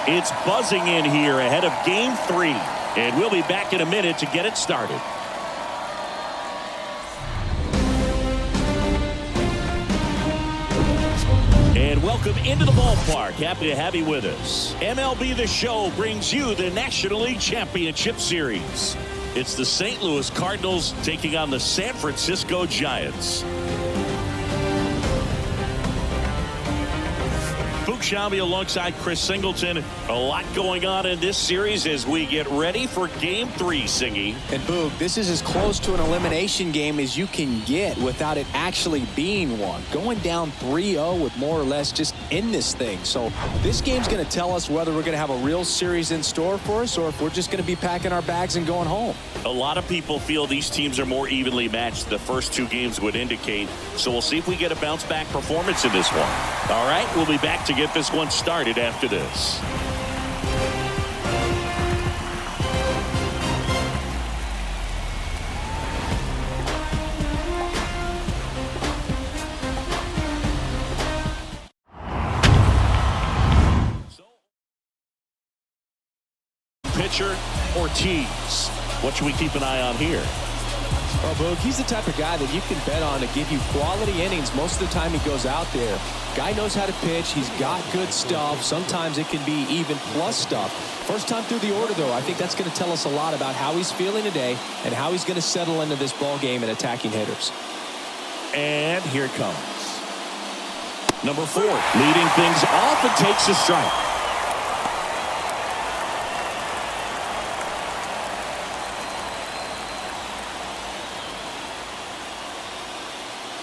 It's buzzing in here ahead of Game 3. And we'll be back in a minute to get it started. And welcome into the ballpark. Happy to have you with us. MLB The Show brings you the National League Championship Series. It's the St. Louis Cardinals taking on the San Francisco Giants. Shabby alongside Chris Singleton. A lot going on in this series as we get ready for Game 3, Singy. And Boog, this is as close to an elimination game as you can get without it actually being one. Going down 3-0 with more or less just in this thing. So this game's going to tell us whether we're going to have a real series in store for us or if we're just going to be packing our bags and going home. A lot of people feel these teams are more evenly matched. The first two games would indicate. So we'll see if we get a bounce back performance in this one. All right, we'll be back to get this one started after this. Pitcher Ortiz. What should we keep an eye on here? Well, Boog, he's the type of guy that you can bet on to give you quality innings most of the time he goes out there. Guy knows how to pitch. He's got good stuff. Sometimes it can be even plus stuff. First time through the order, though, I think that's going to tell us a lot about how he's feeling today and how he's going to settle into this ball game and attacking hitters. And here it comes. Number 4, leading things off and takes a strike.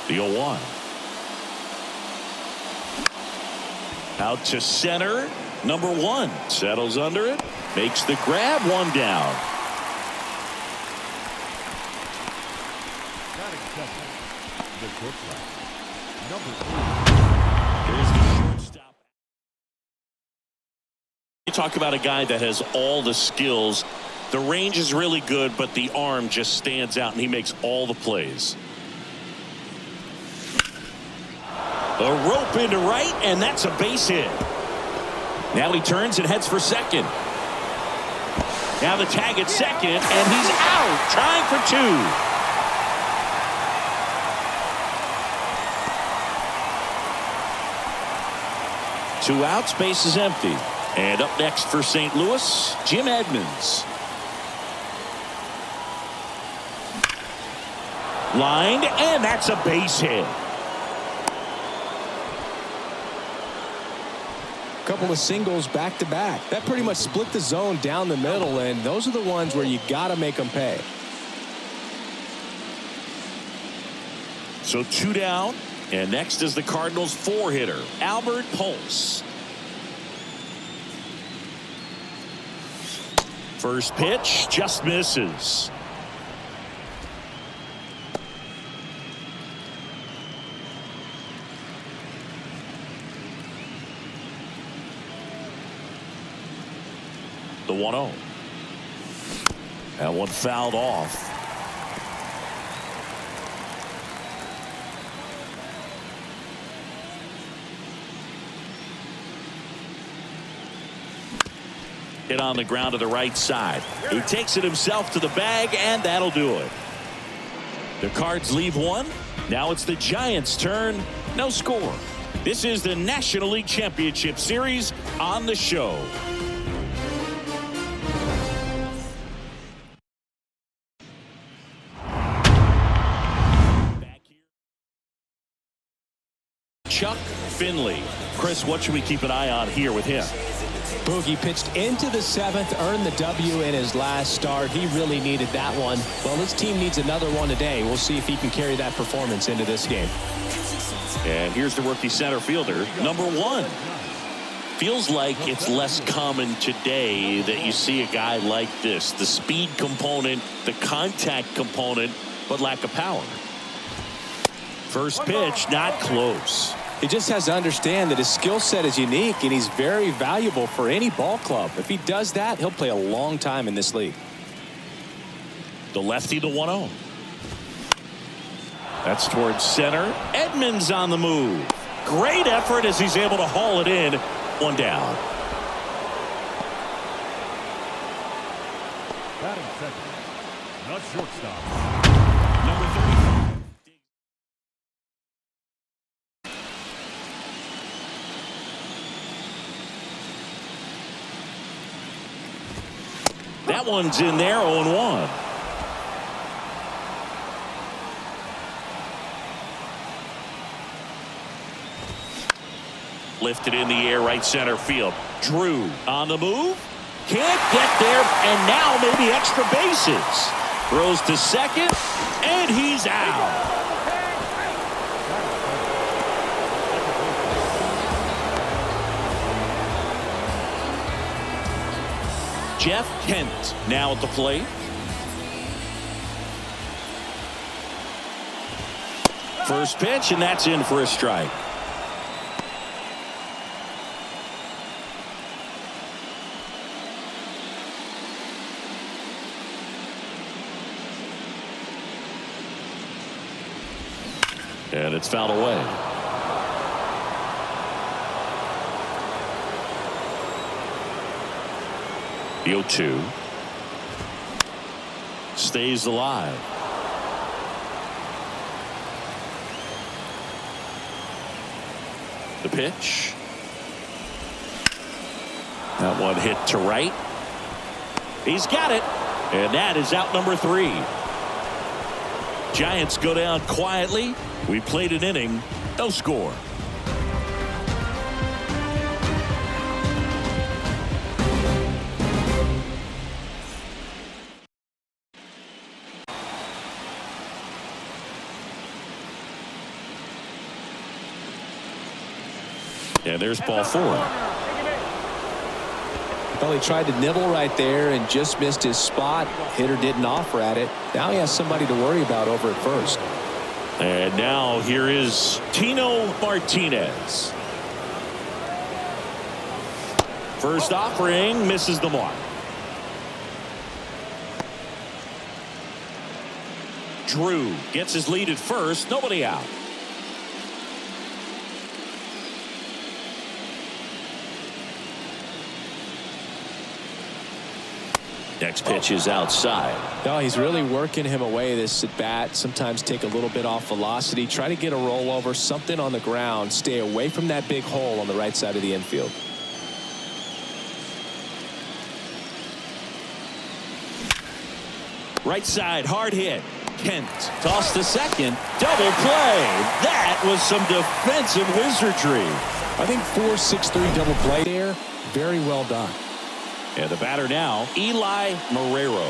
The 0-1. Out to center. Number 1 settles under it. Makes the grab. 1 down. Here's the shortstop. You talk about a guy that has all the skills. The range is really good, but the arm just stands out, and he makes all the plays. A rope into right, and that's a base hit. Now he turns and heads for second. Now the tag at second, and he's out, trying for 2. 2 outs, base is empty. And up next for St. Louis, Jim Edmonds. Lined, and that's a base hit. Couple of singles back to back. That pretty much split the zone down the middle, and those are the ones where you got to make them pay. So 2 down, and next is the Cardinals 4-hitter, Albert Pujols. First pitch just misses. The 1-0. That one fouled off. Hit on the ground to the right side. He takes it himself to the bag, and that'll do it. The Cards leave 1. Now it's the Giants' turn. No score. This is the National League Championship Series on the show. Chuck Finley. Chris, what should we keep an eye on here with him? Boogie pitched into the 7th, earned the W in his last start. He really needed that one. Well, his team needs another one today. We'll see if he can carry that performance into this game. And here's the rookie center fielder, number 1. Feels like it's less common today that you see a guy like this. The speed component, the contact component, but lack of power. First pitch, not close. He just has to understand that his skill set is unique, and he's very valuable for any ball club. If he does that, he'll play a long time in this league. The lefty, the 1-0. That's towards center. Edmonds on the move. Great effort as he's able to haul it in. 1 down. Batting second, the shortstop. Number 35. That one's in there, 0-1. Lifted in the air, right center field. Drew on the move. Can't get there, and now maybe extra bases. Throws to second, and he's out. Jeff Kent now at the plate. First pitch, and that's in for a strike. And it's fouled away. The 0-2 stays alive. The pitch. That one hit to right. He's got it. And that is out number 3. Giants go down quietly. We played an inning, no score. And there's ball 4. Well, he tried to nibble right there and just missed his spot. Hitter didn't offer at it. Now he has somebody to worry about over at first. And now here is Tino Martinez. First offering, misses the mark. Drew gets his lead at first, nobody out. Next pitch is outside. No, he's really working him away this at bat. Sometimes take a little bit off velocity. Try to get a rollover, something on the ground. Stay away from that big hole on the right side of the infield. Right side, hard hit. Kent tossed to second. Double play. That was some defensive wizardry. I think 4-6-3 double play there. Very well done. And the batter now, Eli Marrero.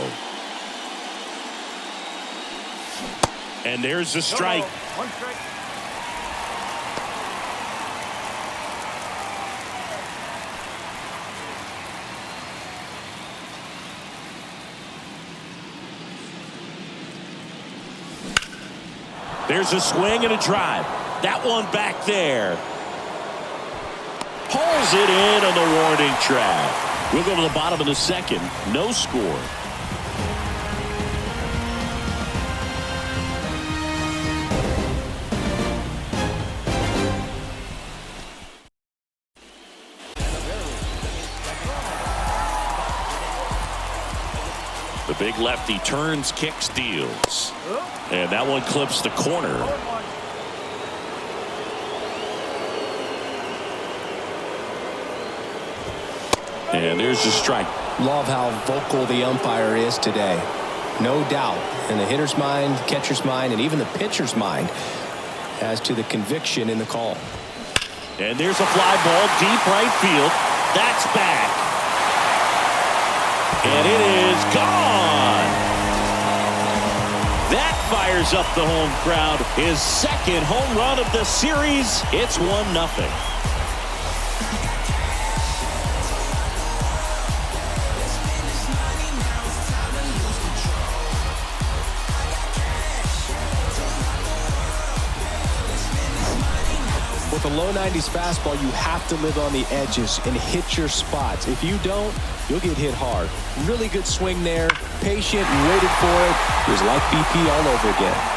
And there's the strike. One strike. There's a swing and a drive. That one back there. Pulls it in on the warning track. We'll go to the bottom of the second. No score. The big lefty turns, kicks, deals. And that one clips the corner. And there's the strike. Love how vocal the umpire is today. No doubt in the hitter's mind, catcher's mind, and even the pitcher's mind as to the conviction in the call. And there's a fly ball deep right field. That's back. And it is gone. That fires up the home crowd. His second home run of the series. It's 1-0. With a low 90s fastball, you have to live on the edges and hit your spots. If you don't, you'll get hit hard. Really good swing there. Patient, waited for it. It was like BP all over again.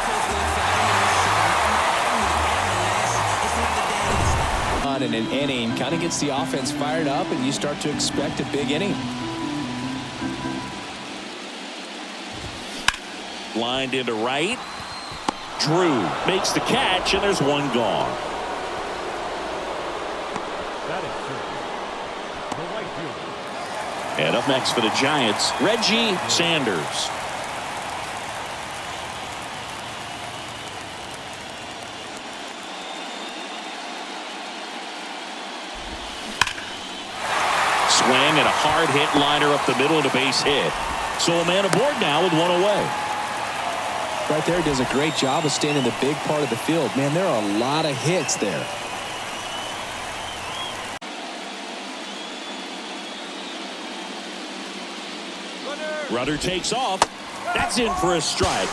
In an inning, kind of gets the offense fired up, and you start to expect a big inning. lined into right. Drew makes the catch, and there's one gone. That is true. The right fielder. And up next for the Giants, Reggie Sanders. Swing and a hard hit liner up the middle and a base hit. So a man aboard now with one away. Right there, does a great job of staying in the big part of the field. Man, there are a lot of hits there. Runner takes off. That's in for a strike.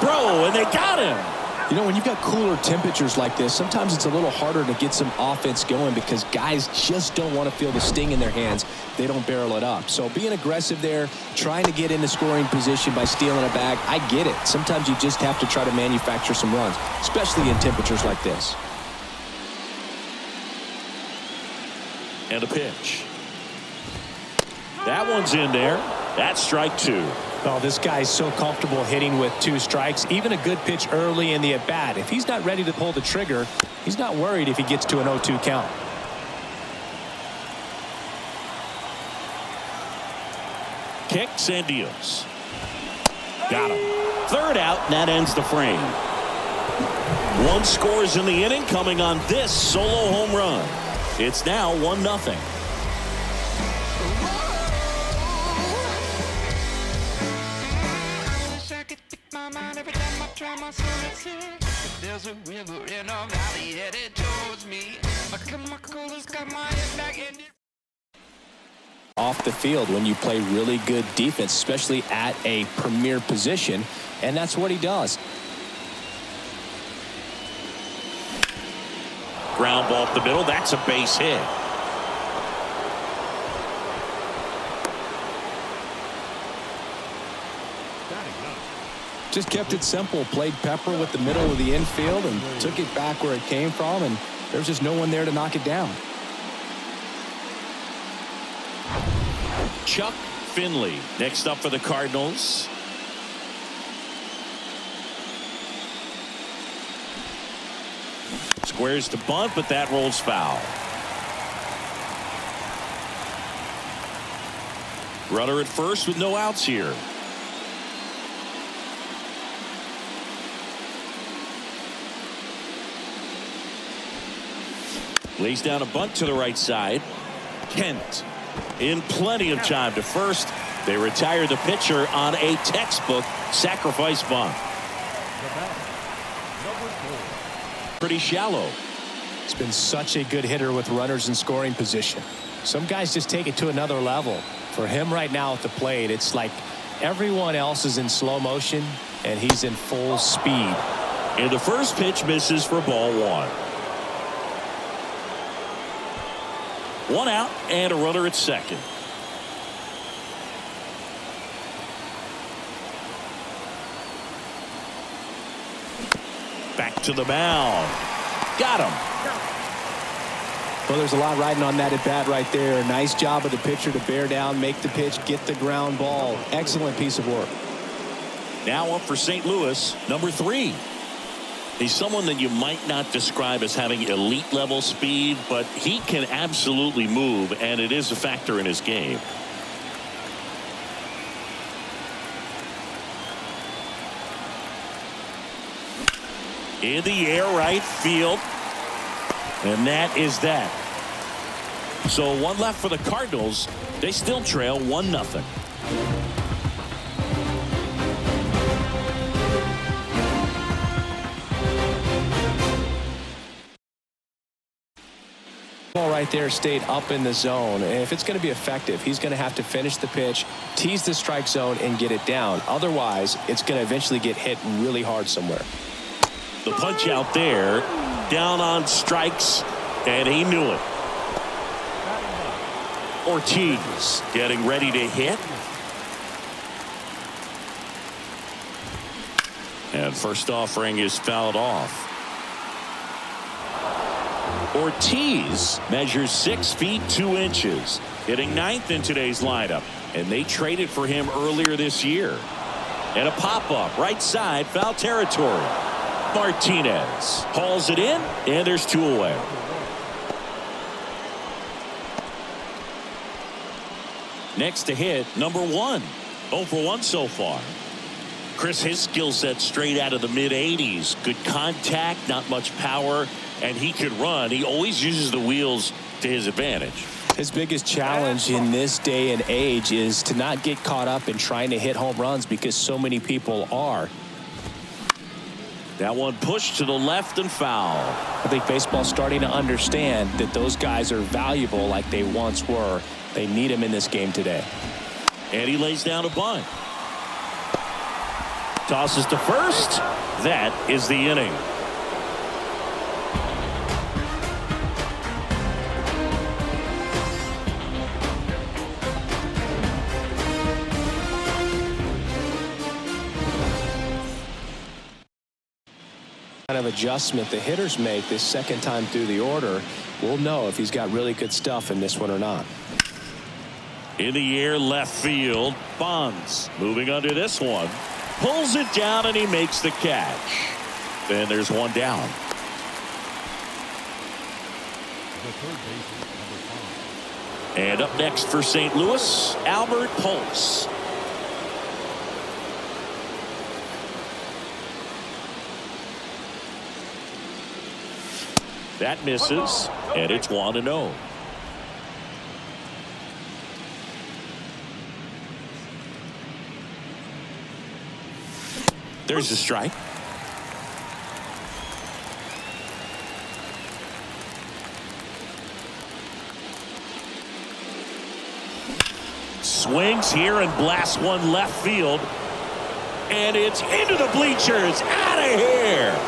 Throw, and they got him. You know, when you've got cooler temperatures like this, sometimes it's a little harder to get some offense going because guys just don't want to feel the sting in their hands. They don't barrel it up. So being aggressive there, trying to get into scoring position by stealing a bag, I get it. Sometimes you just have to try to manufacture some runs, especially in temperatures like this. And a pitch. That one's in there. That's strike two. Oh, this guy's so comfortable hitting with 2 strikes. Even a good pitch early in the at-bat. If he's not ready to pull the trigger, he's not worried if he gets to an 0-2 count. Kicks and deals. Got him. Third out, and that ends the frame. 1 scores in the inning coming on this solo home run. It's now 1-0. There's a river in a valley headed towards me. My coolest got my head back in it. Off the field when you play really good defense, especially at a premier position, and that's what he does. Ground ball up the middle. That's a base hit. Just kept it simple, played pepper with the middle of the infield and took it back where it came from, and there's just no one there to knock it down. Chuck Finley next up for the Cardinals. Squares to bunt, but that rolls foul. Runner at first with no outs here. Lays down a bunt to the right side. Kent in plenty of time to first. They retire the pitcher on a textbook sacrifice bunt. Pretty shallow. It's been such a good hitter with runners in scoring position. Some guys just take it to another level. For him right now at the plate, it's like everyone else is in slow motion and he's in full speed. And the first pitch misses for ball 1. 1 out and a runner at second. Back to the mound. Got him. Well, there's a lot riding on that at bat right there. Nice job of the pitcher to bear down, make the pitch, get the ground ball. Excellent piece of work. Now up for St. Louis, number 3. He's someone that you might not describe as having elite level speed, but he can absolutely move, and it is a factor in his game. In the air, right field. And that is that. So 1 left for the Cardinals. They still trail 1-0. Ball right there stayed up in the zone. And if it's going to be effective, he's going to have to finish the pitch, tease the strike zone, and get it down. Otherwise, it's going to eventually get hit really hard somewhere. The punch out there, down on strikes, and he knew it. Ortiz getting ready to hit. And first offering is fouled off. Ortiz measures 6 feet 2 inches, hitting 9th in today's lineup, and they traded for him earlier this year. And a pop-up right side, foul territory. Martinez hauls it in, and there's 2 away. Next to hit, number 1. 0 for 1 so far. Chris, his skill set straight out of the mid-80s. Good contact, not much power, and he could run. He always uses the wheels to his advantage. His biggest challenge in this day and age is to not get caught up in trying to hit home runs because so many people are. That one pushed to the left and foul. I think baseball's starting to understand that those guys are valuable like they once were. They need him in this game today. And he lays down a bunt. Tosses to first. That is the inning. Kind of adjustment the hitters make this second time through the order. We'll know if he's got really good stuff in this one or not. In the air, left field. Bonds moving under this one. Pulls it down, and he makes the catch. Then there's 1 down. The third baseman, number 5. And up next for St. Louis, Albert Pujols. That misses, and it's 1-0. There's a strike. Swings here and blasts one left field. And it's into the bleachers. Out of here.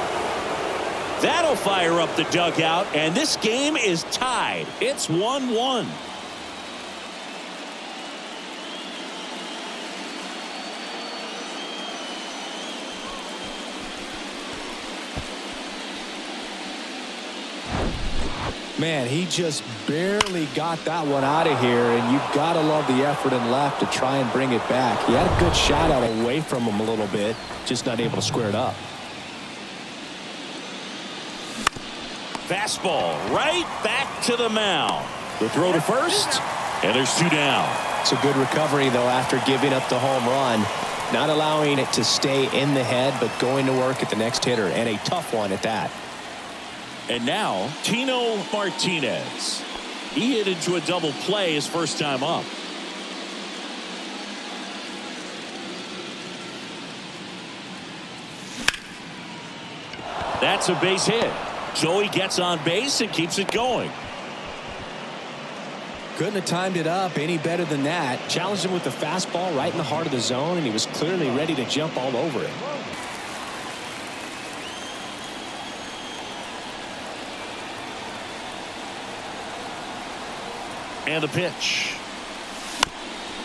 That'll fire up the dugout, and this game is tied. It's 1-1. Man, he just barely got that one out of here, and you've got to love the effort and left to try and bring it back. He had a good shot out away from him a little bit, just not able to square it up. Fastball right back to the mound. The throw to first, and there's 2 down. It's a good recovery, though, after giving up the home run. Not allowing it to stay in the head, but going to work at the next hitter, and a tough one at that. And now, Tino Martinez. He hit into a double play his first time up. That's a base hit. So he gets on base and keeps it going. Couldn't have timed it up any better than that. Challenged him with the fastball right in the heart of the zone, and he was clearly ready to jump all over it. And the pitch.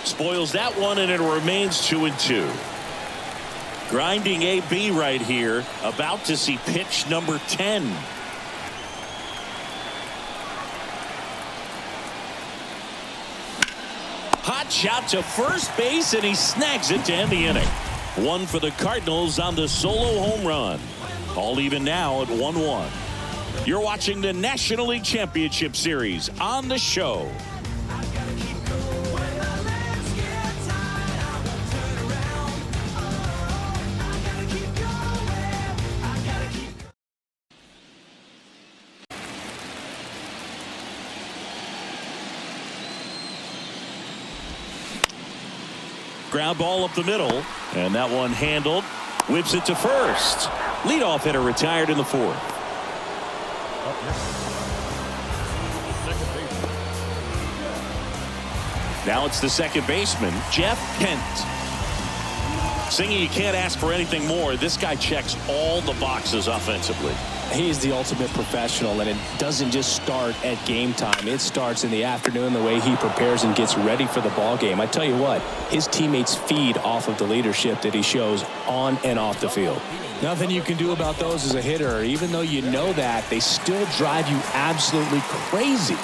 Spoils that one, and it remains 2-2. Grinding AB right here. About to see pitch number 10. Hot shot to first base, and he snags it to end the inning. 1 for the Cardinals on the solo home run. All even now at 1-1. You're watching the National League Championship Series on the show. Ground ball up the middle, and that one handled. Whips it to first. Leadoff hitter retired in the 4th. Up next, second baseman. Now it's the second baseman, Jeff Kent. Singing, you can't ask for anything more. This guy checks all the boxes offensively. He's the ultimate professional, and it doesn't just start at game time. It starts in the afternoon, the way he prepares and gets ready for the ball game. I tell you what, his teammates feed off of the leadership that he shows on and off the field. Nothing you can do about those as a hitter. Even though you know that, they still drive you absolutely crazy.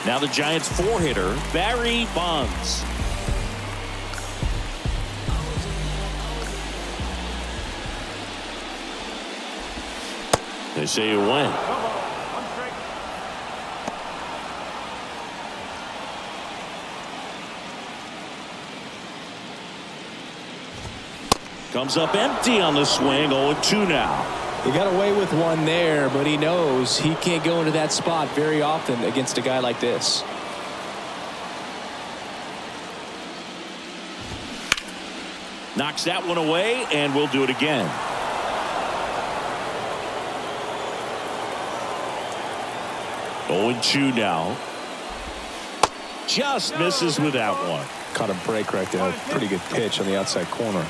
Now the Giants 4-hitter, Barry Bonds. They say you win. Comes up empty on the swing. 0-2 now. He got away with one there, but he knows he can't go into that spot very often against a guy like this. Knocks that one away, and we'll do it again. Oh, 0-2 now. Just misses with that one. Caught a break right there. Pretty good pitch on the outside corner.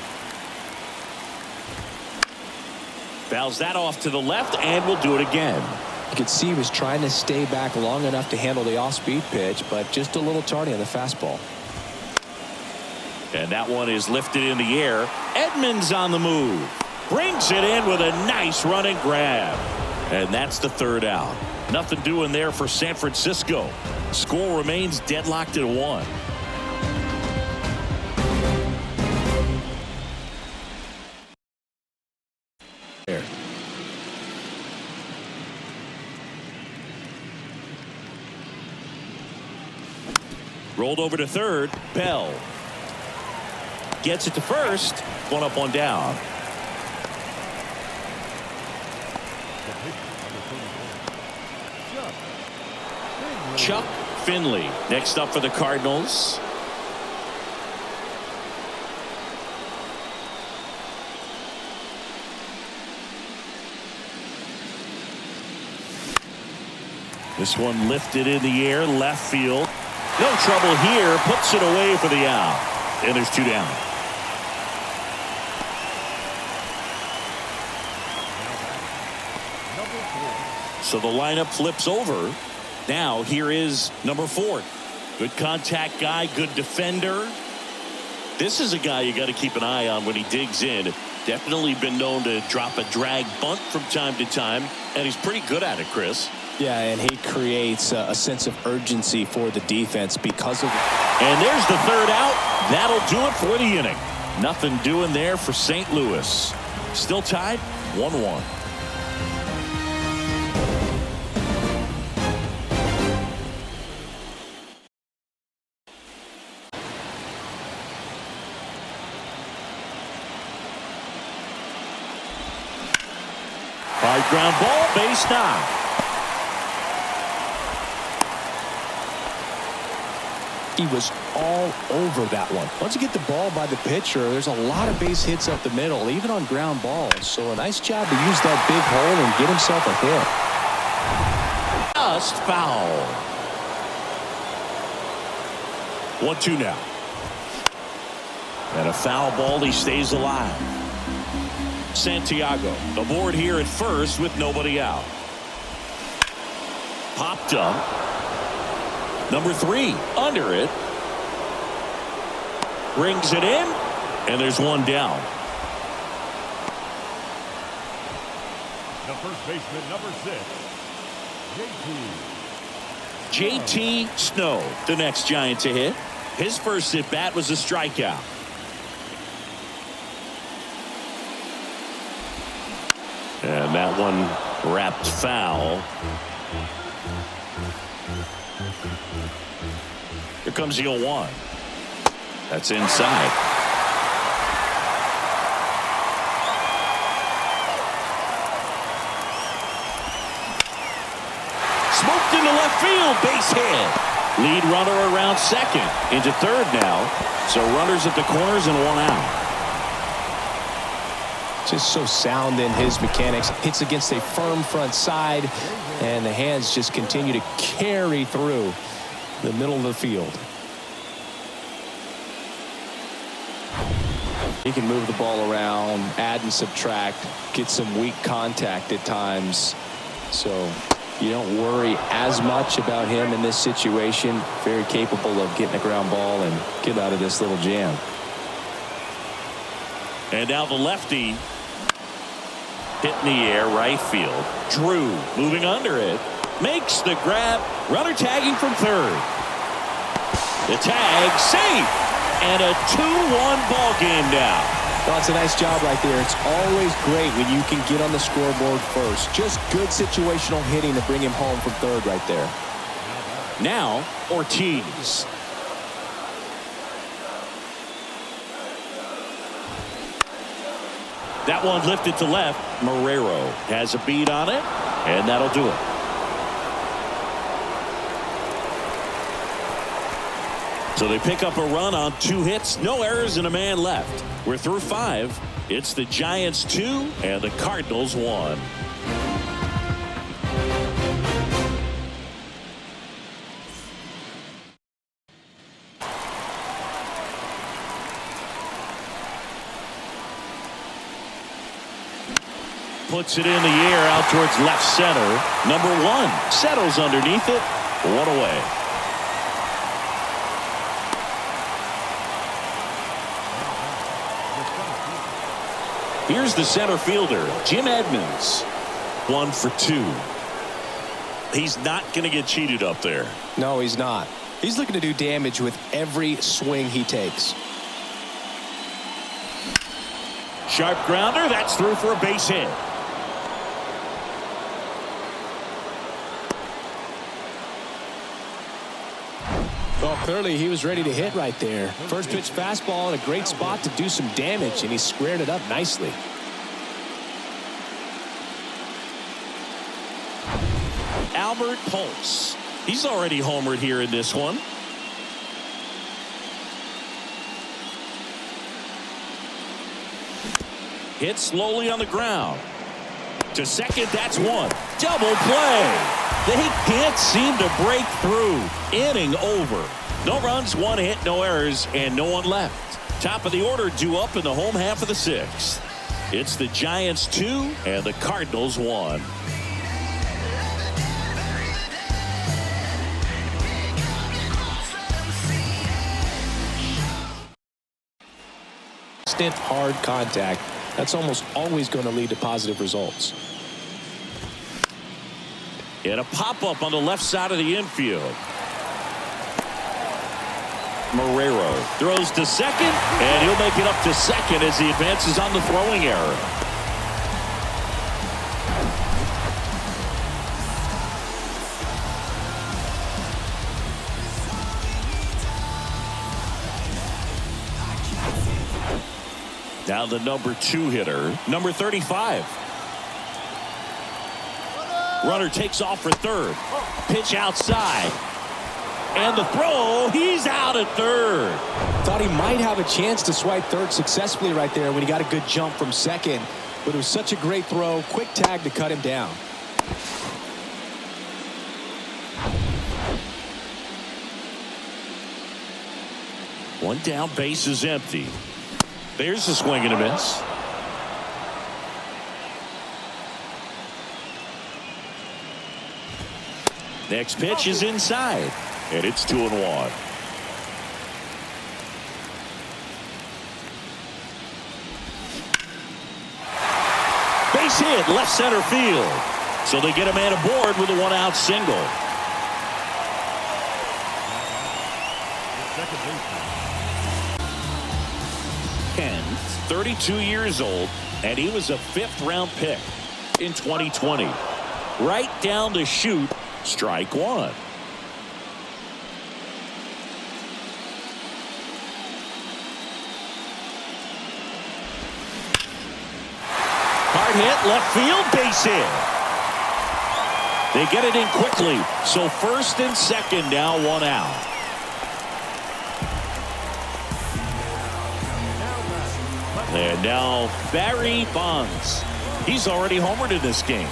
Fouls that off to the left, and we'll do it again. You could see he was trying to stay back long enough to handle the off-speed pitch, but just a little tardy on the fastball. And that one is lifted in the air. Edmonds on the move. Brings it in with a nice running grab. And that's the third out. Nothing doing there for San Francisco. Score remains deadlocked at 1. There. Rolled over to third. Bell gets it to first. One up, one down. Chuck Finley next up for the Cardinals. This one lifted in the air, left field. No trouble here. Puts it away for the out. And there's 2 down. So the lineup flips over. Now here is number 4. Good contact guy, good defender. This is a guy you got to keep an eye on when he digs in. Definitely been known to drop a drag bunt from time to time, and he's pretty good at it, Chris. Yeah, and he creates a sense of urgency for the defense because of it. And there's the third out. That'll do it for the inning. Nothing doing there for St. Louis. Still tied 1-1. High ground ball, base knock. He was all over that one. Once you get the ball by the pitcher, there's a lot of base hits up the middle, even on ground balls. So a nice job to use that big hole and get himself a hit. Just foul. 1-2 now. And a foul ball. He stays alive. Santiago aboard here at first with nobody out. Popped up. Number 3 under it. Brings it in. And there's 1 down. The first baseman, number 6, JT Snow, the next Giant to hit. His first at bat was a strikeout. And that one wrapped foul. Here comes the 0-1. That's inside. Smoked into left field. Base hit. Lead runner around second. Into third now. So runners at the corners and 1 out. Just so sound in his mechanics. Hits against a firm front side, and the hands just continue to carry through the middle of the field. He can move the ball around, add and subtract, get some weak contact at times. So you don't worry as much about him in this situation. Very capable of getting a ground ball and get out of this little jam. And now the lefty hit in the air, right field. Drew moving under it. Makes the grab. Runner tagging from third. The tag safe. And a 2-1 ball game now. Well, it's a nice job right there. It's always great when you can get on the scoreboard first. Just good situational hitting to bring him home from third right there. Now, Ortiz. That one lifted to left. Marrero has a beat on it, and that'll do it. So they pick up a run on 2 hits, no errors, and a man left. We're through 5. It's the Giants 2 and the Cardinals 1. Puts it in the air out towards left center. Number 1 settles underneath it. 1 away. Here's the center fielder, Jim Edmonds. 1 for 2. He's not going to get cheated up there. No, he's not. He's looking to do damage with every swing he takes. Sharp grounder. That's through for a base hit. Well, clearly he was ready to hit right there. First pitch fastball in a great spot to do some damage, and he squared it up nicely. Albert Pujols. He's already homered here in this one. Hit slowly on the ground. To second, that's 1. Double play. They can't seem to break through. Inning over. No runs, 1 hit, no errors, and no one left. Top of the order due up in the home half of the 6th. It's the Giants 2 and the Cardinals 1. Hard contact. That's almost always going to lead to positive results. And a pop-up on the left side of the infield. Marrero throws to second, and he'll make it up to second as he advances on the throwing error. Now the number 2 hitter, number 35. Runner takes off for third. Pitch outside. And the throw, he's out at third. Thought he might have a chance to swipe third successfully right there when he got a good jump from second. But it was such a great throw. Quick tag to cut him down. One down, base is empty. There's a swing and a miss. Next pitch is inside, and it's 2-1. Base hit, left center field. So they get a man aboard with a 1-out single. Ken, 32 years old, and he was a 5th-round pick in 2020. Right down the chute, strike 1. Hard hit, left field, base hit. They get it in quickly, so first and second now, 1 out. And now Barry Bonds. He's already homered in this game.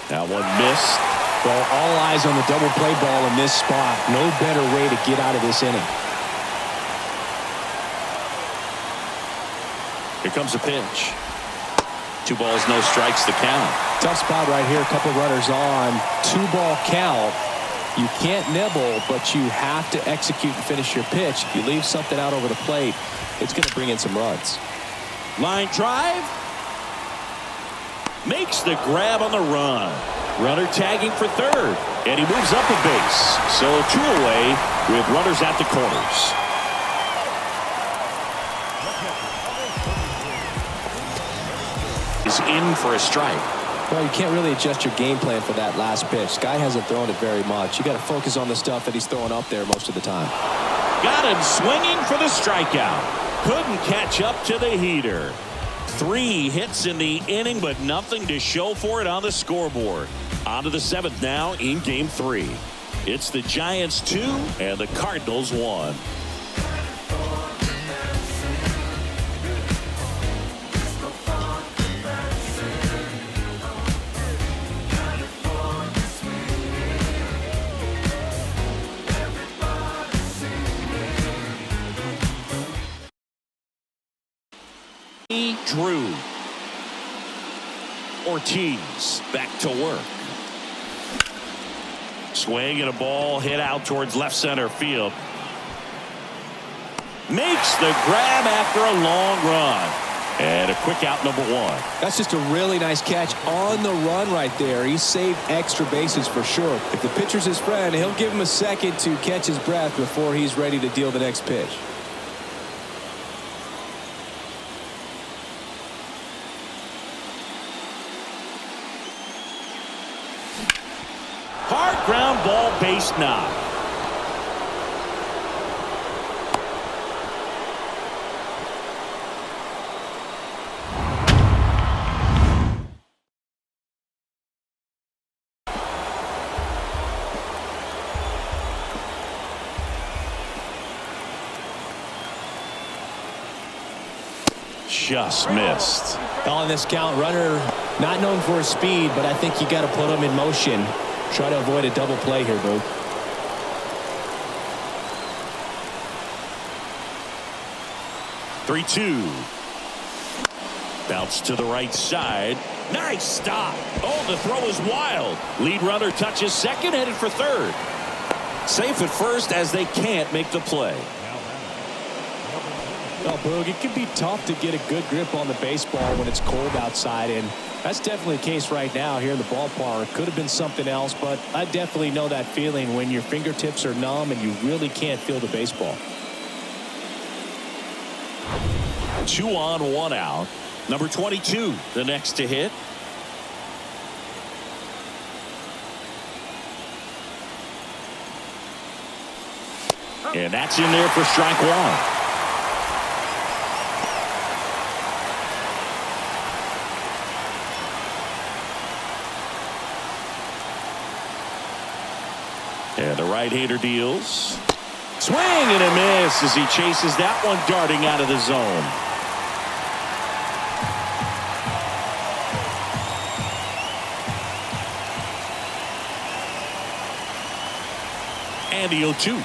That one missed. Well, all eyes on the double play ball in this spot. No better way to get out of this inning. Here comes a pitch. 2 balls, no strikes, the count. Tough spot right here. A couple runners on. 2-ball count. You can't nibble, but you have to execute and finish your pitch. If you leave something out over the plate, it's going to bring in some runs. Line drive. Makes the grab on the run. Runner tagging for third, and he moves up a base. So 2 away with runners at the corners. is in for a strike. Well, you can't really adjust your game plan for that last pitch. Guy hasn't thrown it very much. You got to focus on the stuff that he's throwing up there most of the time. Got him swinging for the strikeout. Couldn't catch up to the heater. 3 hits in the inning, but nothing to show for it on the scoreboard. On to the 7th now in Game 3. It's the Giants 2 and the Cardinals 1. Drew Ortiz back to work. Swing and a ball hit out towards left center field. Makes the grab after a long run. And a quick out, number 1. That's just a really nice catch on the run right there. He saved extra bases for sure. If the pitcher's his friend, he'll give him a second to catch his breath before he's ready to deal the next pitch. Hard ground ball, base knock. Just missed. On this count, runner not known for his speed, but I think you got to put him in motion. Try to avoid a double play here, Boog. 3-2. Bounce to the right side. Nice stop. Oh, the throw is wild. Lead runner touches second, headed for third. Safe at first as they can't make the play. Well, Boog, it can be tough to get a good grip on the baseball when it's cold outside, and that's definitely the case right now here in the ballpark. Could have been something else, but I definitely know that feeling when your fingertips are numb and you really can't feel the baseball. 2 on, 1 out. Number 22, the next to hit. And that's in there for strike 1. And the right-hander deals. Swing and a miss as he chases that one darting out of the zone. And the 0-2.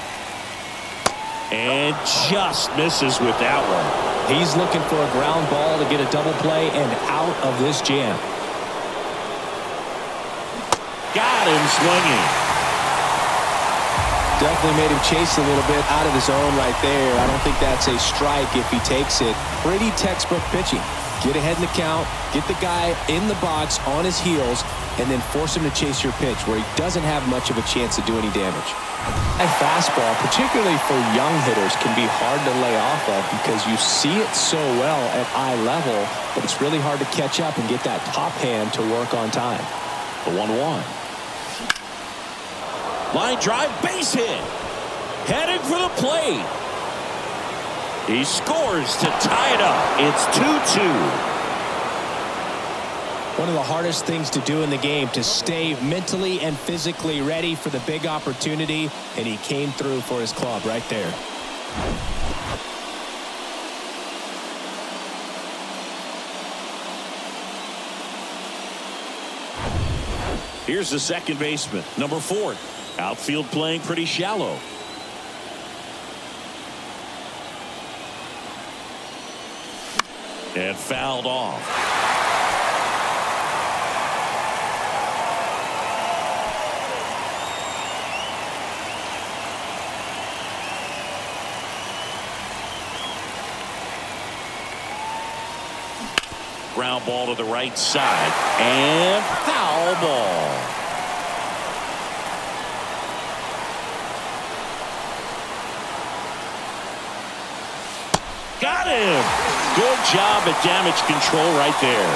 And just misses with that one. He's looking for a ground ball to get a double play and out of this jam. Got him swinging. Definitely made him chase a little bit out of the zone right there. I don't think that's a strike if he takes it. Pretty textbook pitching. Get ahead in the count, get the guy in the box on his heels, and then force him to chase your pitch where he doesn't have much of a chance to do any damage. A fastball, particularly for young hitters, can be hard to lay off of because you see it so well at eye level, but it's really hard to catch up and get that top hand to work on time. The 1-1. Line drive, base hit. Headed for the plate. He scores to tie it up. It's 2-2. One of the hardest things to do in the game, to stay mentally and physically ready for the big opportunity, and he came through for his club right there. Here's the second baseman, number 4. Outfield playing pretty shallow. And fouled off. Ground ball to the right side. And foul ball. Got him. Good job at damage control right there.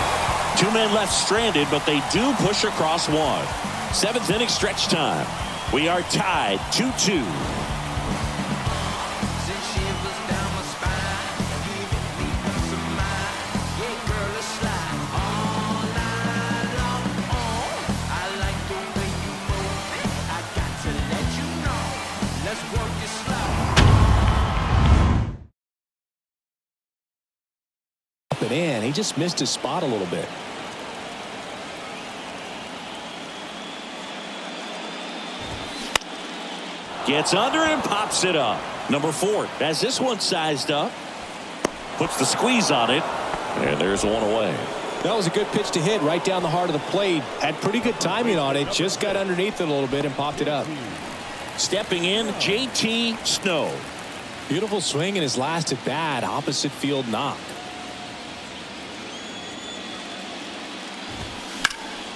Two men left stranded, but they do push across one. 7th inning stretch time. We are tied 2-2. Up and in. He just missed his spot a little bit. Gets under it and pops it up. Number 4 has this one sized up. Puts the squeeze on it. And there's one away. That was a good pitch to hit right down the heart of the plate. Had pretty good timing on it. Just got underneath it a little bit and popped it up. Stepping in, JT Snow. Beautiful swing in his last at bat. Opposite field knock.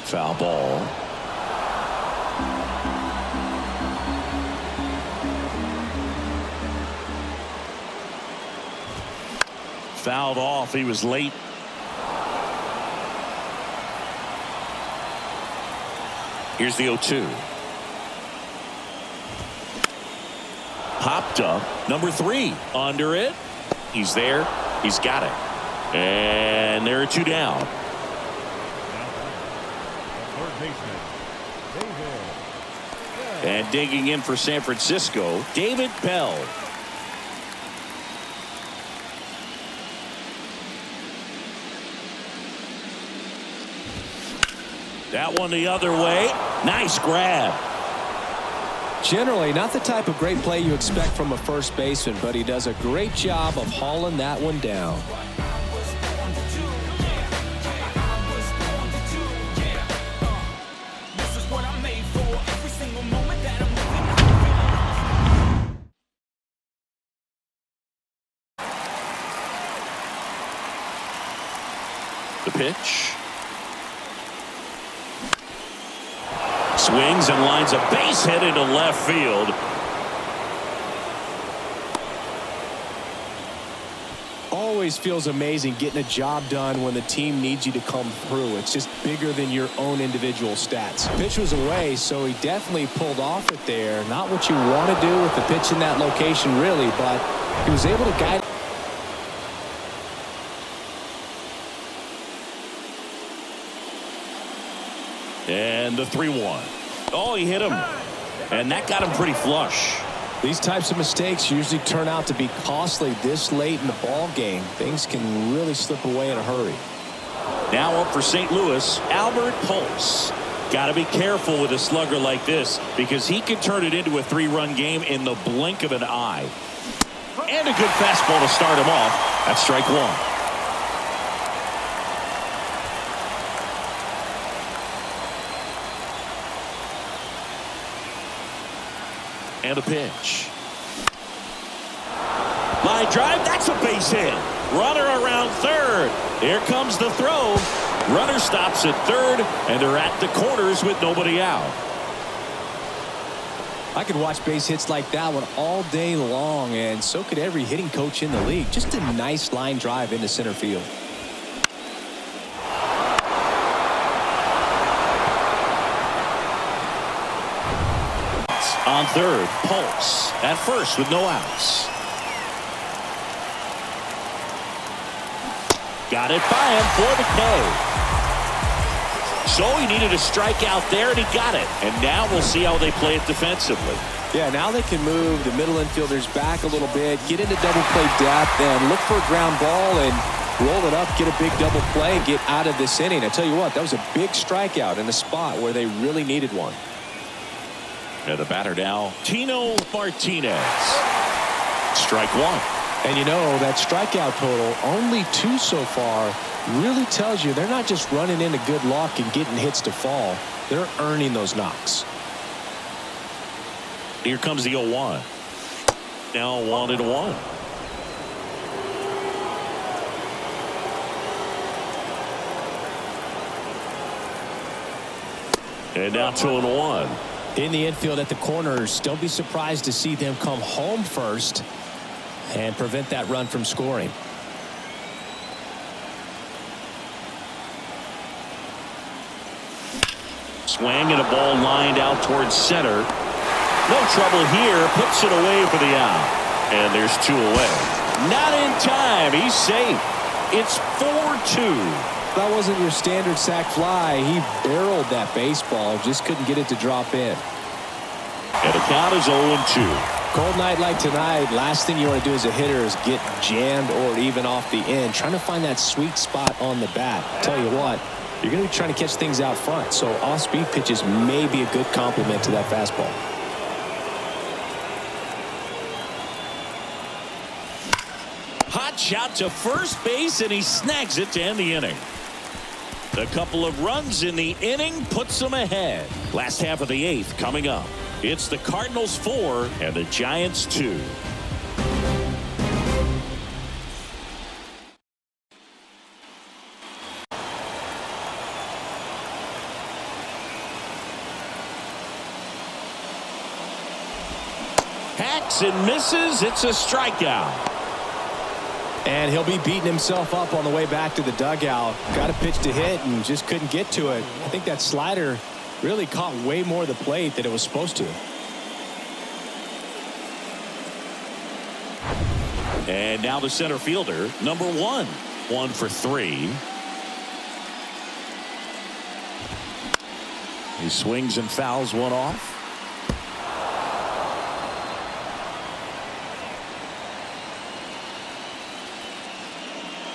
Foul ball. Fouled off. He was late. Here's the 0-2. Popped up. Number 3 under it. He's there. He's got it. And there are 2 down. And digging in for San Francisco, David Bell. That one the other way. Nice grab. Generally not the type of great play you expect from a first baseman, but he does a great job of hauling that one down. The pitch. Swings and lines a base hit into left field. Always feels amazing getting a job done when the team needs you to come through. It's just bigger than your own individual stats. Pitch was away, so he definitely pulled off it there. Not what you want to do with the pitch in that location, really, but he was able to guide. And the 3-1. Oh, he hit him. And that got him pretty flush. These types of mistakes usually turn out to be costly this late in the ball game. Things can really slip away in a hurry. Now up for St. Louis, Albert Pujols. Got to be careful with a slugger like this because he can turn it into a 3-run game in the blink of an eye. And a good fastball to start him off. That's strike 1. And a pitch. Line drive. That's a base hit. Runner around third. Here comes the throw. Runner stops at third, and they're at the corners with nobody out. I could watch base hits like that one all day long, and so could every hitting coach in the league. Just a nice line drive into center field. On third, Pujols at first with no outs. Got it by him for the K. So he needed a strikeout there, and he got it. And now we'll see how they play it defensively. Yeah, now they can move the middle infielders back a little bit, get into double play depth, and look for a ground ball and roll it up, get a big double play, and get out of this inning. I tell you what, that was a big strikeout in a spot where they really needed one. And the batter now, Tino Martinez. Strike 1. And you know, that strikeout total, only 2 so far, really tells you they're not just running into good luck and getting hits to fall. They're earning those knocks. Here comes the 0-1. Now 1-1. And now 2-1. In the infield at the corners, don't be surprised to see them come home first and prevent that run from scoring. swing and a ball lined out towards center. No trouble here. Puts it away for the out. And there's 2 away. Not in time. He's safe. It's 4-2. That wasn't your standard sac fly. He barreled that baseball. Just couldn't get it to drop in. And the count is 0-2. Cold night like tonight, last thing you want to do as a hitter is get jammed or even off the end. Trying to find that sweet spot on the bat. Tell you what, you're going to be trying to catch things out front. So off-speed pitches may be a good complement to that fastball. Hot shot to first base, and he snags it to end the inning. A couple of runs in the inning puts them ahead. Last half of the 8th coming up. It's the Cardinals 4 and the Giants 2. Hacks and misses. It's a strikeout. And he'll be beating himself up on the way back to the dugout. Got a pitch to hit and just couldn't get to it. I think that slider really caught way more of the plate than it was supposed to. And now the center fielder, number 1. 1 for 3. He swings and fouls one off.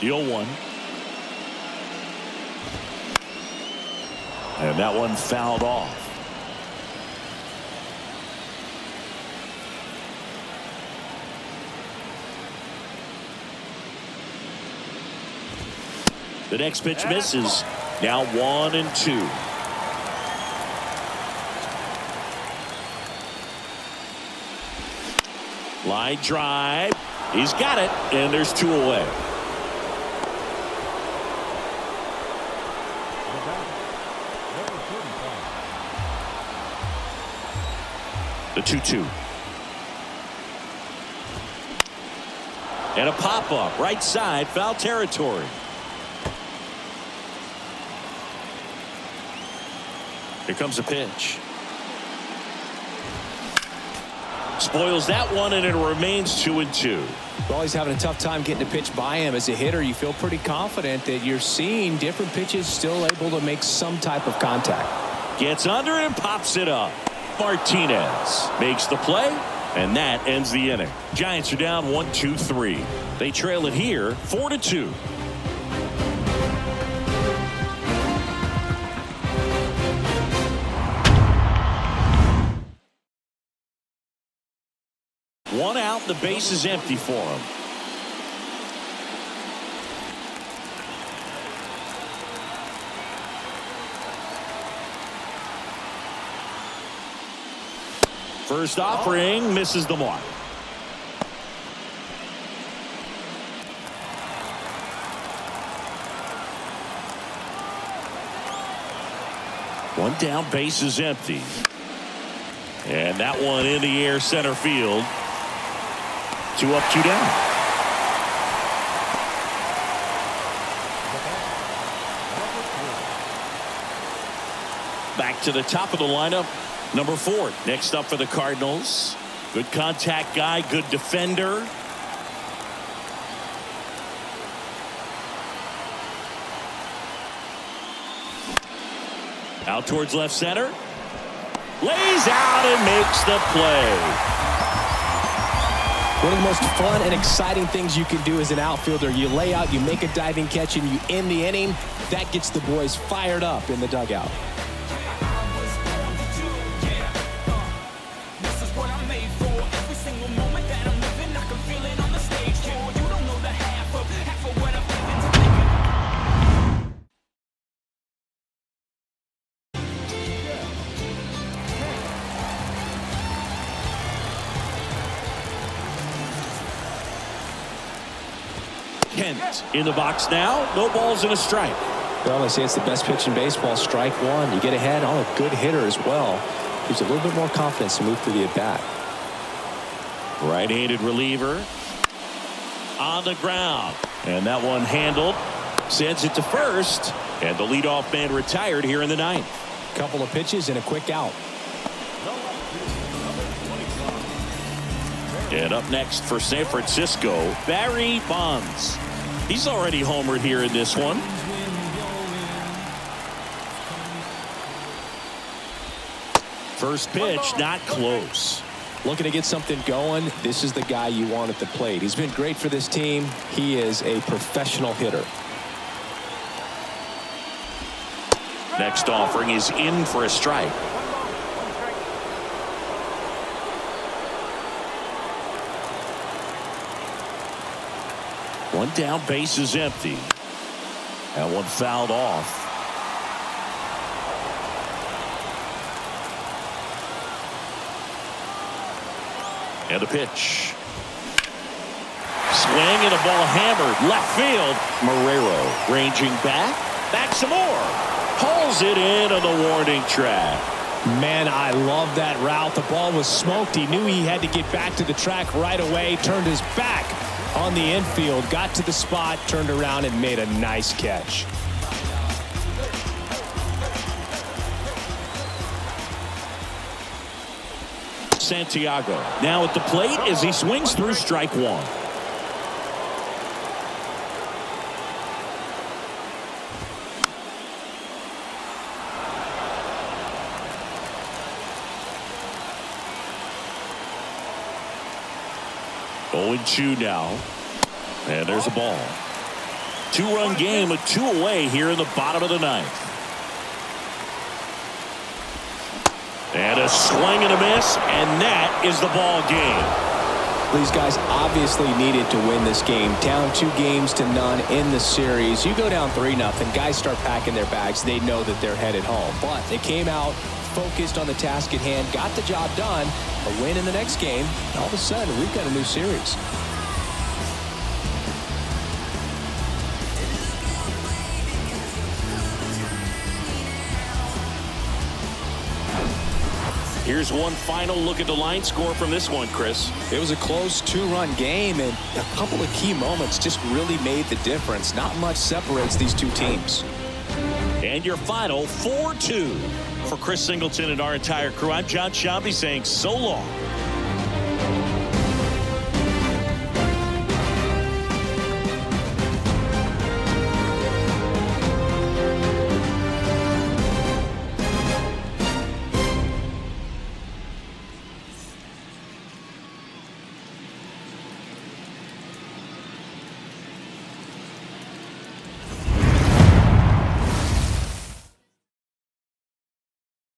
The 0-1. And that one fouled off. The next pitch misses. Now 1-2. Line drive. He's got it, and there's 2 away. The 2-2. And a pop-up right side, foul territory. Here comes a pitch. Spoils that one, and it remains 2-2. Well, he's having a tough time getting a pitch by him. As a hitter, you feel pretty confident that you're seeing different pitches still able to make some type of contact. Gets under and pops it up. Martinez makes the play, and that ends the inning. Giants are down 1-2-3. They trail it here 4-2. One out, the base is empty for him. First offering misses the mark. One down, base is empty. And that one in the air center field. 2 up, 2 down. Back to the top of the lineup. Number 4 next up for the Cardinals. Good contact guy, good defender. Out towards left center. Lays out and makes the play. One of the most fun and exciting things you can do as an outfielder. You lay out, you make a diving catch, and you end the inning. That gets the boys fired up in the dugout. Kent in the box now. No balls and a strike. Well, they say it's the best pitch in baseball. Strike one. You get ahead on a good hitter as well. Gives a little bit more confidence to move through the at-bat. Right-handed reliever on the ground. And that one handled. Sends it to first. And the leadoff man retired here in the 9th. Couple of pitches and a quick out. And up next for San Francisco, Barry Bonds. He's already homered here in this one. First pitch, not close. Looking to get something going. This is the guy you want at the plate. He's been great for this team. He is a professional hitter. Next offering is in for a strike. One down, base is empty. And one fouled off. And a pitch. Swing and a ball hammered left field. Marrero ranging back some more. Pulls it in on the warning track. Man, I love that route. The ball was smoked. He knew he had to get back to the track right away. Turned his back on the infield. Got to the spot. Turned around and made a nice catch. Santiago now at the plate as he swings through strike one. Oh, 0-2 now. And there's a ball. Two-run game with two away here in the bottom of the ninth. And a swing and a miss, and that is the ball game. These guys obviously needed to win this game. Down 2-0 in the series. You go down 3-0, guys start packing their bags. They know that they're headed home. But they came out focused on the task at hand, got the job done. A win in the next game, and all of a sudden we've got a new series. Here's one final look at the line score from this one, Chris. It was a close 2-run game, and a couple of key moments just really made the difference. Not much separates these two teams. And your final 4-2. For Chris Singleton and our entire crew, I'm John Shambi saying so long.